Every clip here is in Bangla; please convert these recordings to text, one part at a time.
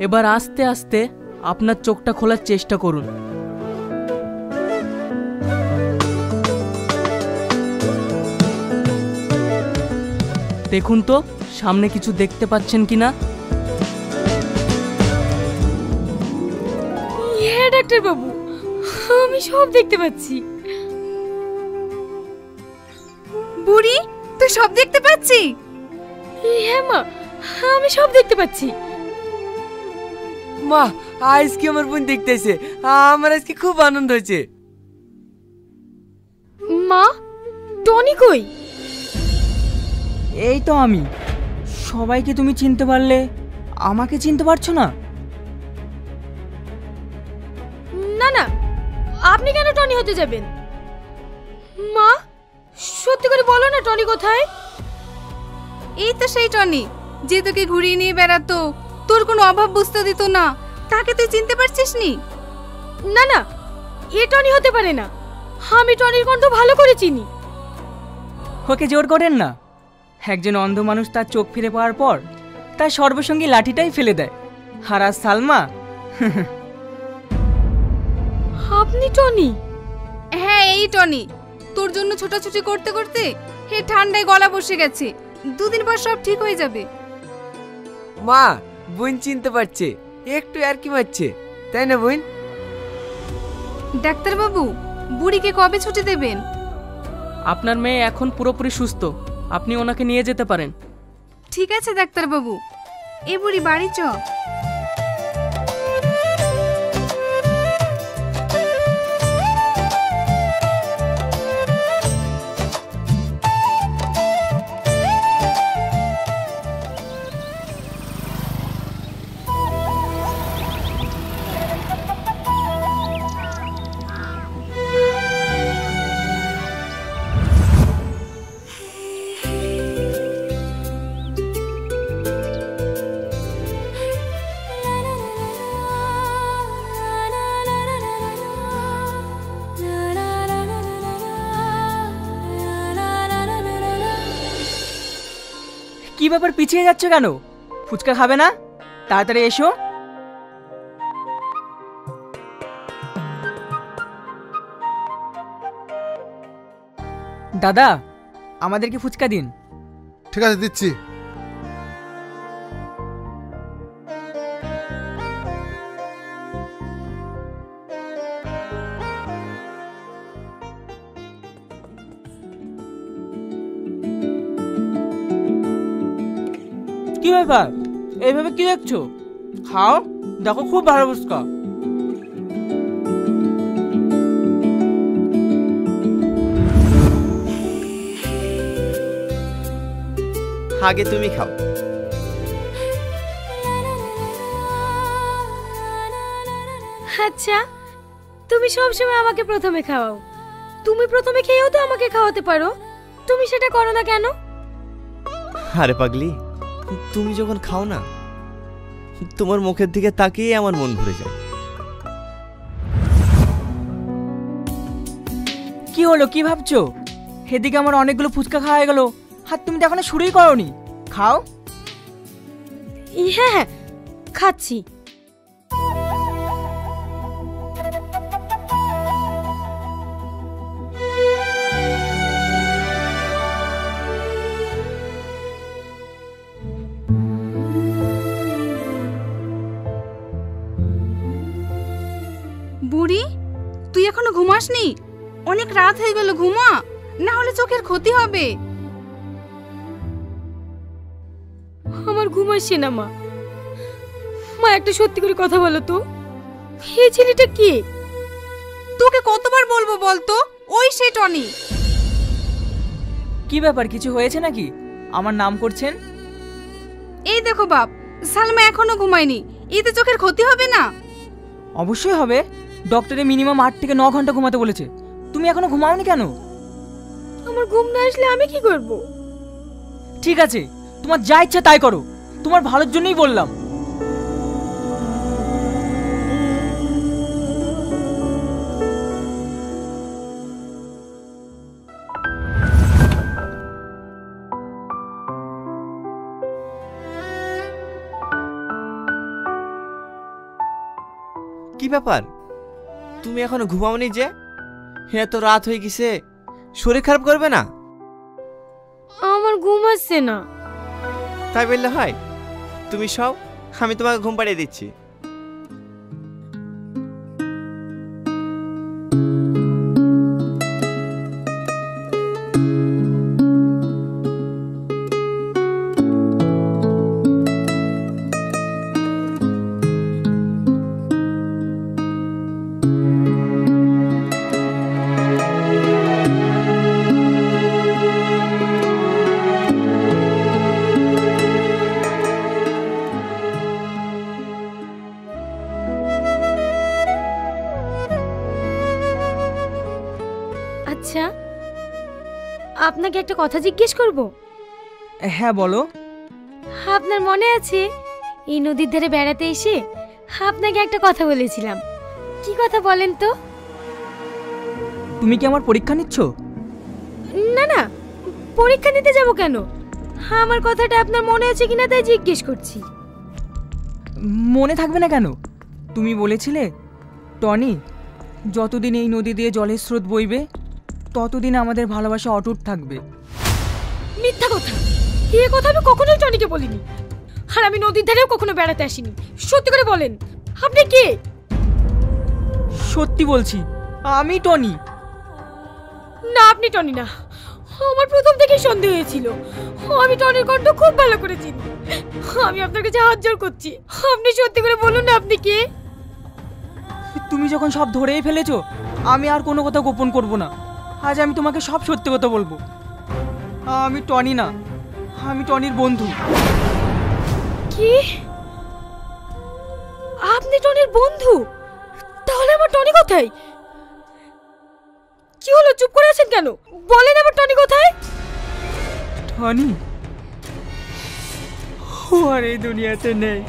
এবার আস্তে আস্তে আপনার চোখটা খোলার চেষ্টা করুন। দেখুন তো সামনে কিছু দেখতে পাচ্ছেন কিনা। হ্যাঁ ডাক্তার বাবু, আমি সব দেখতে পাচ্ছি। বুড়ি, তুই সব দেখতে পাচ্ছি? হ্যাঁ মা, আমি সব দেখতে পাচ্ছি। মা, আজকে আমার বোন দেখতেছে, আমার আজকে খুব আনন্দ হয়েছে। মা, টনি কই? এই তো আমি। সবাইকে তুমি চিনতে পারলে, আমাকে চিনতে পারছো না? না না, আপনি কেন টনি হতে যাবেন? মা, সত্যি করে বলো না টনি কোথায়? এই তো সেই টনি যে তোকে ঘুরিয়ে নিয়ে বেড়াতো, তোর কোনো অভাব বুঝতে দিত না। তাকে তুই চিনতে পারছিস নি? না না, এ টনি হতে পারে না। আমি টনির কণ্ঠ ভালো করে চিনি। ওকে জোর করেন না। একজন অন্ধ মানুষ তার চোখ ফিরে পাওয়ার পর তার সর্বসঙ্গী লাঠিটাই ফেলে দেয়। আর আজ সালমা। আপনি টনি? হ্যাঁ, এই টনি। তোর জন্য ছোটাছুটি করতে করতে হে ঠান্ডায় গলা বসে গেছে। দুদিন পর সব ঠিক হয়ে যাবে। মা, বোন চিনতে পারছে, একটু আর কি মারছে, তাই না বোন? ডাক্তার বাবু, বুড়িকে কবে ছুটি দেবেন? আপনার মেয়ে এখন পুরোপুরি সুস্থ, আপনি ওনাকে নিয়ে যেতে পারেন। ঠিক আছে ডাক্তার বাবু, এ বুড়ি বাড়ি চ। কি ব্যাপার, পিছিয়ে যাচ্ছ কেন? ফুচকা খাবে না? তাড়াতাড়ি এসো। দাদা, আমাদেরকে ফুচকা দিন। ঠিক আছে, দিচ্ছি। কি ব্যাপার, এইভাবে কি দেখছো? খাও, দেখো খুব ভালো ফুচকা। আগে তুমি খাও। আচ্ছা, তুমি সবসময় আমাকে প্রথমে খাওয়াও। তুমি প্রথমে খেয়েও তো আমাকে খাওয়াতে পারো, তুমি সেটা করো না কেন? আরে পাগলি, তুমি যখন খাও না, তোমার মুখের দিকে তাকিয়ে আমার মন ভরে যায়। কি হলো, কি ভাবছো? এদিকে আমার অনেকগুলো ফুচকা খাওয়া হয়ে গেল, আর তুমি তো এখনো শুরুই করোনি। খাও। হ্যাঁ হ্যাঁ, খাচ্ছি। বুড়ি, তুই এখনো ঘুমাসনি? অনেক রাত হয়ে গেল, ঘুমা, না হলে চোখের ক্ষতি হবে। আমার ঘুম আসছে না মা। মা, একটা সত্যি করে কথা বলো তো, এই ছেলেটা কে? তোকে কতবার বলবো বলতো? ওই সে টনি। কি ব্যাপার, কিছু হয়েছে নাকি? আমার নাম করছেন? এই দেখো বাপ, সালমা এখনো ঘুমায়নি, এতে চোখের ক্ষতি হবে না? অবশ্যই হবে। ডক্টরে মিনিমাম 8 থেকে 9 ঘন্টা ঘুমাতে বলেছে। তুমি এখনো ঘুমাওনি কেন? আমার ঘুম না আসলে আমি কি করব? ঠিক আছে, তোমার যা ইচ্ছা তাই করো, তোমার ভালোর জন্যই বললাম। ব্যাপার? তুমি এখনো ঘুমাওনি যে? এত রাত হয়ে গেছে, শরীর খারাপ করবে না? আমার ঘুম আসছে না। তাই বললে হয়? তুমি সব, আমি তোমাকে ঘুম পাড়িয়ে দিচ্ছি। আচ্ছা, আপনাকে একটা কথা জিজ্ঞেস করব? হ্যাঁ বলো। আপনার মনে আছে এই নদীর ধারে বেড়াতে এসে আপনাকে একটা কথা বলেছিলাম? কি কথা বলেন তো? তুমি কি আমার পরীক্ষা নিচ্ছ? না না, পরীক্ষা নিতে যাব কেন? আমার কথাটা আপনার মনে আছে কিনা তাই জিজ্ঞেস করছি। মনে থাকবে না কেন? তুমি বলেছিলে টনি, যতদিন এই নদী দিয়ে জলের স্রোত বইবে ততদিন আমাদের ভালোবাসা অটুট থাকবে। মিথ্যা কথা, এই কথা আমি কখনোই টনিকে বলিনি। আর আমি নদীর ধারেও কখনো বেড়াতে আসিনি। সত্যি করে বলেন, আপনি কে? সত্যি বলছি, আমি টনি। না, আপনি টনি না। আমার প্রথম থেকেই সন্দেহ হয়েছিল। আমি টনির কণ্ঠ খুব ভালো করে চিনি। আমি আপনার কাছে হাত জোড় করছি, আপনি সত্যি করে বলুন না আপনি কে? তুমি যখন সব ধরেই ফেলেছো, আমি আর কোনো কথা গোপন করব না। আজ আমি তোমাকে সব সত্যি কথা বলবো। আমি টনি না, আমি টনির বন্ধু। কি? আপনি টনির বন্ধু? তাহলে আমার টনি কোথায়? কি হলো, চুপ করে আছেন কেন? বলেন আমার টনি কোথায়? টনি ও আর এই দুনিয়াতে নেই।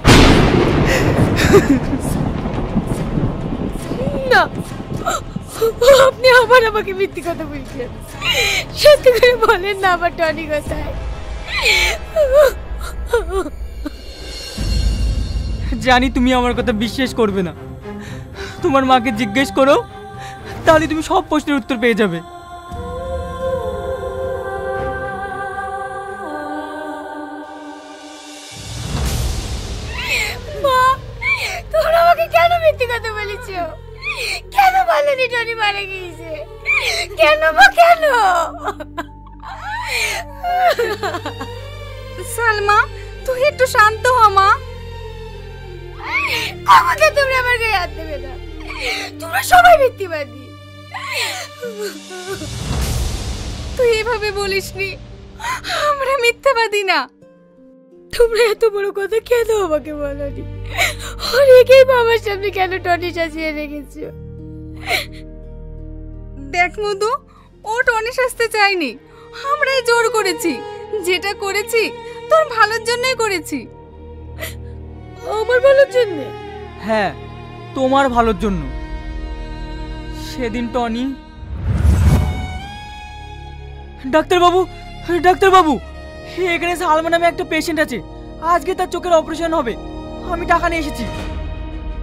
না, আপনি আবার আমাকে মিথ্যে কথা বলছেন। সত্যি করে বলেন না আমার টনি কোথায়? জানি তুমি আমার কথা বিশ্বাস করবে না। তোমার মাকে জিজ্ঞেস করো, তাহলে তুমি সব প্রশ্নের উত্তর পেয়ে যাবে। মা, তোমরা আমাকে কেন মিথ্যে কথা বলেছো? কেন বলনি টনি মারা গিয়েছে? কেন মা, কেন? সালমা, তুই একটু শান্ত হ মা। আমাকে তোমরা আমার গায়ে হাত দেবে না। তোমরা সবাই মিথ্যেবাদী। তুই এভাবে বলিসনি, আমরা মিথ্যাবাদী না। তোমরা এত বড় কথা কেন আমাকে বলনি? আর একেই বাবার সামনে কেন টনি সাজিয়ে রেখেছো? দেখ মধু, ও টনি সাজতে চাইনি, আমরাই জোর করেছি। যেটা করেছি তোর ভালোর জন্যই করেছি। আমার ভালোর জন্য? হ্যাঁ, তোমার ভালোর জন্য। সেদিন টনি, ডাক্তারবাবু, ডাক্তারবাবু, এখানে সালমা নামে একটা পেশেন্ট আছে, আজকে তার চোখের অপারেশন হবে। আমি টাকা নিয়ে এসেছি।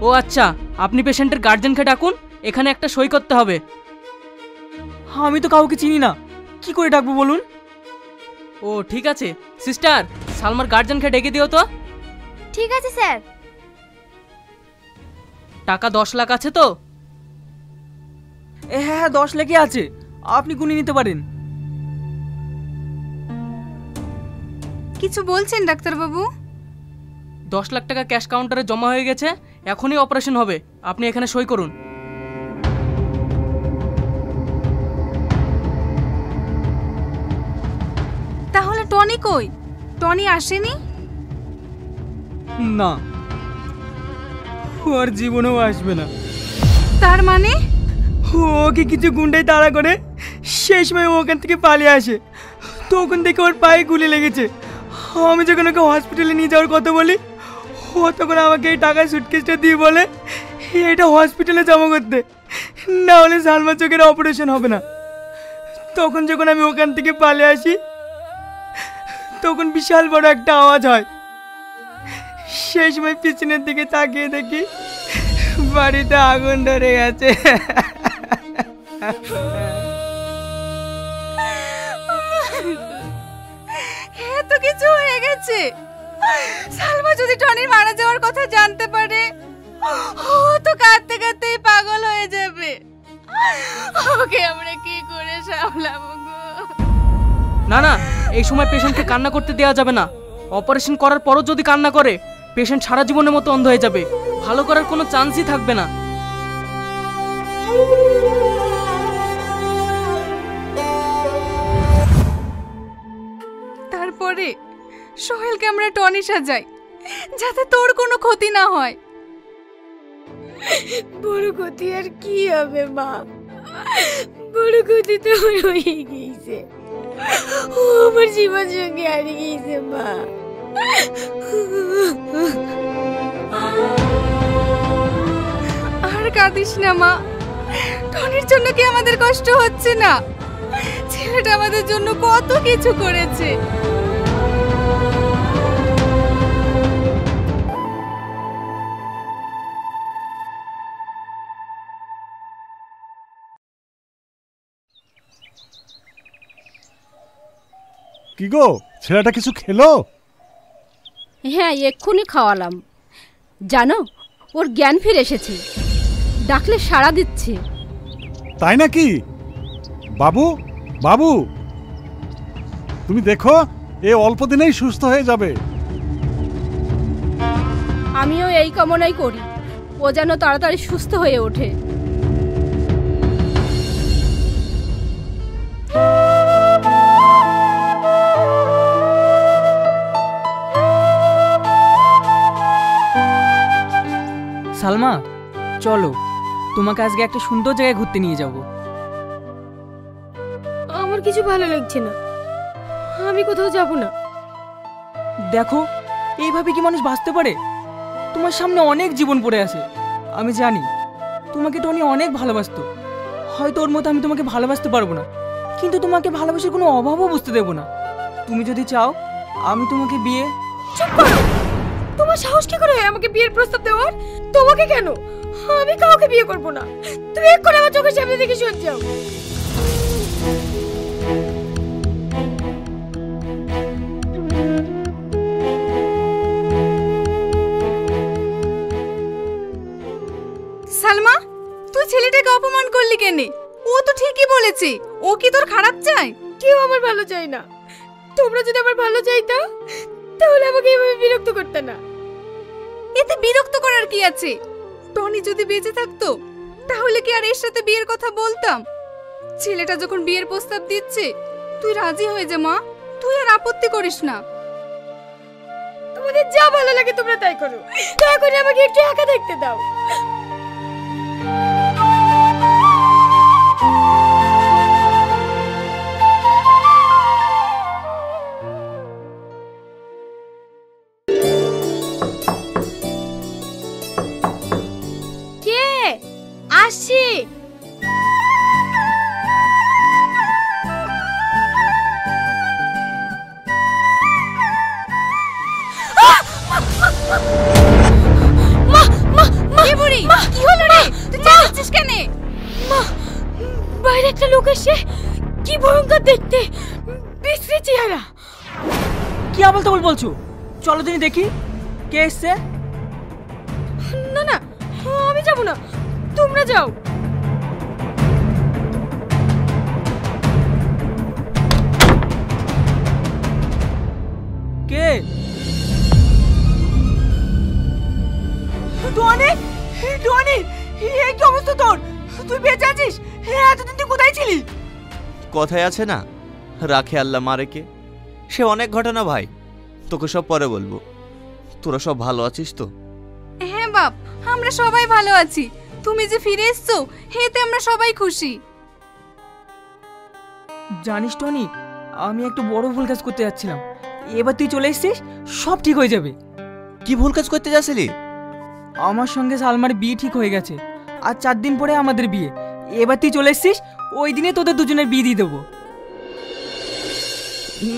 ও আচ্ছা, আপনি পেশেন্টের গার্জেনকে ডাকুন, এখানে একটা সই করতে হবে। আমি তো কাউকে চিনি না, কি করে ডাকবো বলুন? ও ঠিক আছে, সিস্টার সালমার গার্জেনকে ডেকে দিও তো। ঠিক আছে স্যার। টাকা 10 লাখ আছে তো? হ্যাঁ, 10 লাখই আছে, আপনি গুনে নিতে পারেন। কিছু বলছেন ডাক্তারবাবু? 10 লাখ টাকা ক্যাশ কাউন্টারে জমা হয়ে গেছে, এখনই অপারেশন হবে, আপনি এখানে সই করুন। তাহলে টনি কই? টনি আসেনি? না, ও আর জীবনেও আসবে না। তার মানে? ওকে কিছু গুন্ডাই তাড়া করে, সেই সময় ও ওখান থেকে পালিয়ে আসে। তখন দেখে ওর পায়ে গুলি লেগেছে। আমি যখন ওকে হসপিটালে নিয়ে যাওয়ার কথা বলি, ও তখন আমাকে এই টাকার সুটকেসটা দিয়ে বলে এটা হসপিটালে জমা করতে, না হলে সালমা চোখের অপারেশন হবে না। তখন যখন আমি ওখান থেকে পালিয়ে আসি, তখন বিশাল বড় একটা আওয়াজ হয়। সেই সময় পিছনের দিকে তাকিয়ে দেখি বাড়িতে আগুন ধরে গেছে। এত কিছু হয়ে গেছে। সালমা যদি টনির মারা যাওয়ার কথা জানতে পারে, ও তো কাঁদতে কাঁদতেই পাগল হয়ে যাবে। ওকে আমরা কি করে সামলাবো গো? না না, এই সময় পেশেন্টকে কান্না করতে দেওয়া যাবে না। অপারেশন করার পরও যদি কান্না করে, পেশেন্ট সারা জীবনের মতো অন্ধ হয়ে যাবে, ভালো করার কোনো চান্সই থাকবে না। তারপরে সোহেলকে আমরা টনি সাজাই, যাতে তোর কোনো ক্ষতি না হয়। বড় ক্ষতি আর কি হবে মা? বড় ক্ষতি তো হয়ে গিয়েছে। ও আমার জীবন সঙ্গে হারিয়ে গিয়েছে মা। আর কাঁদিস না মা, টনির জন্য কি আমাদের কষ্ট হচ্ছে না? ছেলেটা আমাদের জন্য কত কিছু করেছে। কি গো, ছেলেটা কিছু খেলো? হ্যাঁ, এক্ষুনি খাওয়ালাম। জানো, ওর জ্ঞান ফিরে এসেছে, ডাকলে সাড়া দিচ্ছে। তাই নাকি? বাবু, বাবু, তুমি দেখো, এ অল্প দিনেই সুস্থ হয়ে যাবে। আমিও এই কামনাই করি, ও যেন তাড়াতাড়ি সুস্থ হয়ে ওঠে। সালমা, চলো, তোমাকে আজকে একটা সুন্দর জায়গায় ঘুরতে নিয়ে যাব। আমার কিছু ভালো লাগছে না, আমি কোথাও যাব না। দেখো, এইভাবে কি মানুষ বাঁচতে পারে? তোমার সামনে অনেক জীবন পড়ে আছে। আমি জানি তোমাকে টনি অনেক ভালোবাসতো। হয়তো ওর মতো আমি তোমাকে ভালোবাসতে পারবো না, কিন্তু তোমাকে ভালোবাসার কোনো অভাবও বুঝতে দেবো না। তুমি যদি চাও, আমি তোমাকে বিয়ে। চুপ করো! তোমার সাহস কি করে হয় আমাকে বিয়ের প্রস্তাব দেওয়ার? তোমাকে কেন? আমি কাউকে বিয়ে করব না। তুমি এক্ষুনি আমার চোখের সামনে থেকে সরে যাও। সালমা, তুই ছেলেটাকে অপমান করলি কেন? ও তো ঠিকই বলেছে। ও কি তোর খারাপ চায়? কেউ আমার ভালো চাই না। তোমরা যদি আমার ভালো চাইতা, তাহলে আমাকে এভাবে বিরক্ত করতে না। এতে বিরক্ত করার কি আছে? টনি যদি বেঁচে থাকতো, তাহলে কি আর এর সাথে বিয়ের কথা বলতাম? ছেলেটা যখন বিয়ের প্রস্তাব দিচ্ছে, তুই রাজি হয়ে যা মা। তুই আর আপত্তি করিস না। তোমাদের যা ভালো লাগে তোমরা তাই করো, দয়া করে আমাকে একটু একা দেখতে দাও। কে আসছি? কি হলো রে? তুই চেঁচাচ্ছিস কেন? মা, বাইরে একটা লোক এসে, কি ভয়ঙ্কর দেখতে, বিশ্রী চেহারা। কি আবল তাবল বলছো? চলো তুমি দেখি কে এসছে। না না, আমি যাব না, তোমরা যাও। কে? টনি, টনি, এই কি অবস্থা তোর? তুই বেঁচে আছিস? এতদিন তুই কোথায় ছিলি? কথায় আছে না, রাখে আল্লাহ মারেকে। সে অনেক ঘটনা ভাই, তোকে সব পরে বলবো। তোরা সব ভালো আছিস তো? হ্যাঁ বাপ, আমরা সবাই ভালো আছি। তুমি যে ফিরে এসছো, এতে আমরা সবাই খুশি। জানিস টনি, আমি একটা বড় ভুল কাজ করতে যাচ্ছিলাম। এবার তুই চলে এসেছিস, সব ঠিক হয়ে যাবে। কি ভুল কাজ করতে যাচ্ছিলি? আমার সঙ্গে সালমার বিয়ে ঠিক হয়ে গেছে, আর 4 দিন পরে আমাদের বিয়ে। এবার তুই চলে এসেছিস, ওই দিনে তোদের দুজনের বিয়ে দিয়ে দেবো।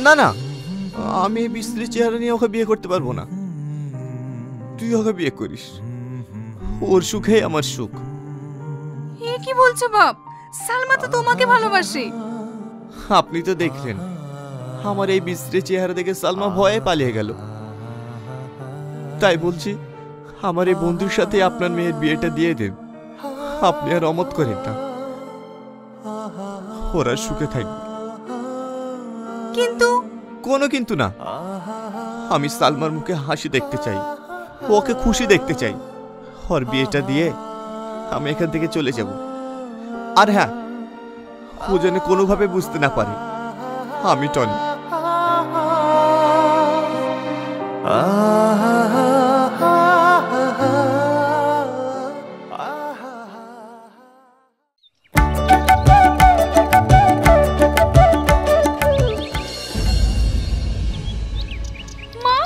না না, আমি এই বিশ্রী চেহারা নিয়ে ওকে বিয়ে করতে পারবো না। তুই ওকে বিয়ে করিস, ওর সুখেই আমার সুখ। এ কি বলছো বাপ? সালমা তো তোমাকে ভালোবাসে। আপনি তো দেখলেন আমার এই বিশ্রী চেহারা দেখে সালমা ভয়ে পালিয়ে গেল। তাই বলছি আমার এই বন্ধুর সাথে আপনার মেয়ের বিয়েটা দিয়ে দেন। আপনি আর অমত করেন না, ওরা সুখে থাকবে। কিন্তু কোনো কিন্তু না, আমি সালমার মুখে হাসি দেখতে চাই, ওকে খুশি দেখতে চাই। ওর বিয়েটা দিয়ে আমি এখান থেকে চলে যাব। আর হ্যাঁ, ও যেন কোনোভাবে বুঝতে না পারে আমি টনি। মা,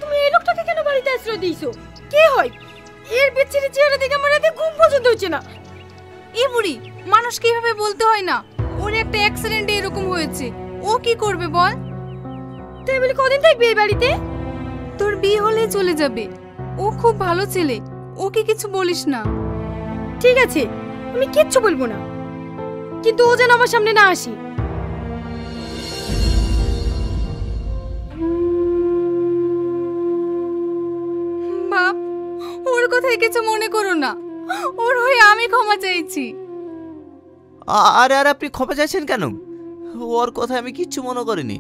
তুমি এই লোকটাকে কেন বাড়িতে আশ্রয় দিয়েছো? কে হয়? এর বিচ্ছিরি চেহারা দেখে আমার রাতে ঘুম পর্যন্ত হচ্ছে না। এ বুড়ি, মানুষ কিভাবে বলতে হয় না। ওর একটা অ্যাক্সিডেন্টে এরকম হয়েছে, ও কি করবে বল? তাই বলে কদিন থাকবে এই বাড়িতে? তোর বিয়ে হলে চলে যাবে। ও খুব ভালো ছেলে, ওকে কিছু বলিস না। ঠিক আছে, আমি কিচ্ছু বলবো না, কিন্তু ও যেন আমার সামনে না আসে। বাপ, ওর কথায় কিছু মনে করো না। ওর হয়ে আমি ক্ষমা চাইছি। আরে আর আপনি ক্ষমা চাইছেন কেন? ওর কথা আমি কিচ্ছু মনে করিনি।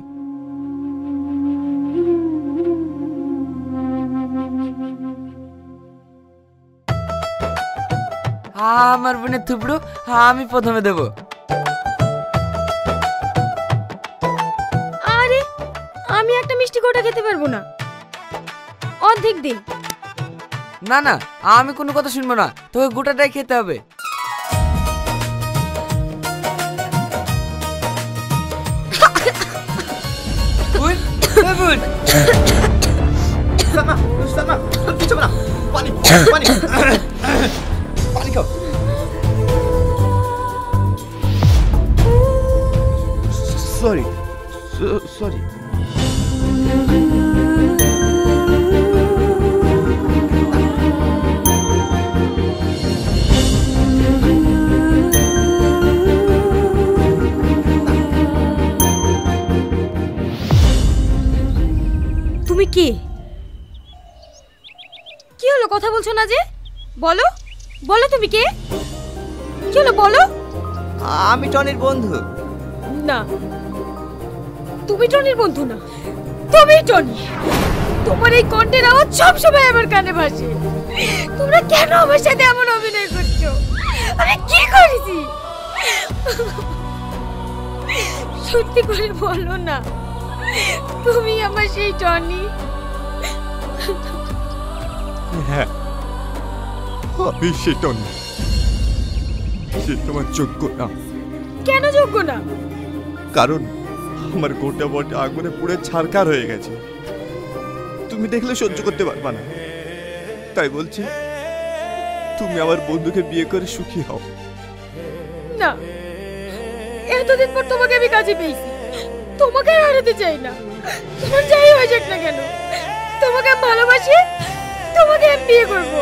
আমার বোনের থুবড়ো আমি প্রথমে দেব। আরে, আমি একটা মিষ্টি কোটা খেতে পারবো না, অর্ধেক দিন। না না, আমি কোনো কথা শুনবো না, তোকে গোটাটাই খেতে হবে। বোন, এ বোন। সালমা, সালমা, কিছু না, পানি পানি পানি খাও। Sorry sorry. তুমি কে? কি হলো, কথা বলছো না যে? বলো বলো, তুমি কে? কি হলো বলো। আমি টনির বন্ধু। না, তুমি টনির বন্ধু না, তুমি টনি। তোমার এই কণ্ঠের আওয়াজ সবসময় আমার কানে ভাসে। তোমরা কেন আমার সাথে এমন অভিনয় করছো? আমি কি করেছি? সত্যি করে বলো না, তুমি আমার সেই টনি? হ্যাঁ, আমি সে টনি। সে তোমার যোগ্য না। কেন যোগ্য না? কারণ আমার গোটা বটে আগুনে পুড়ে ছারখার হয়ে গেছে, তুমি দেখলে সহ্য করতে পারবা না। তাই বলছি তুমি আমার বন্ধুকে বিয়ে করে সুখী হও। না, এতদিন পর তোমাকে আমি কাছে পেয়েছি, তোমাকে আর হারাতে চাই না। তোমার যাই হয়ে যাক না কেন, তোমাকে আমি ভালোবাসি, তোমাকে আমি বিয়ে করবো।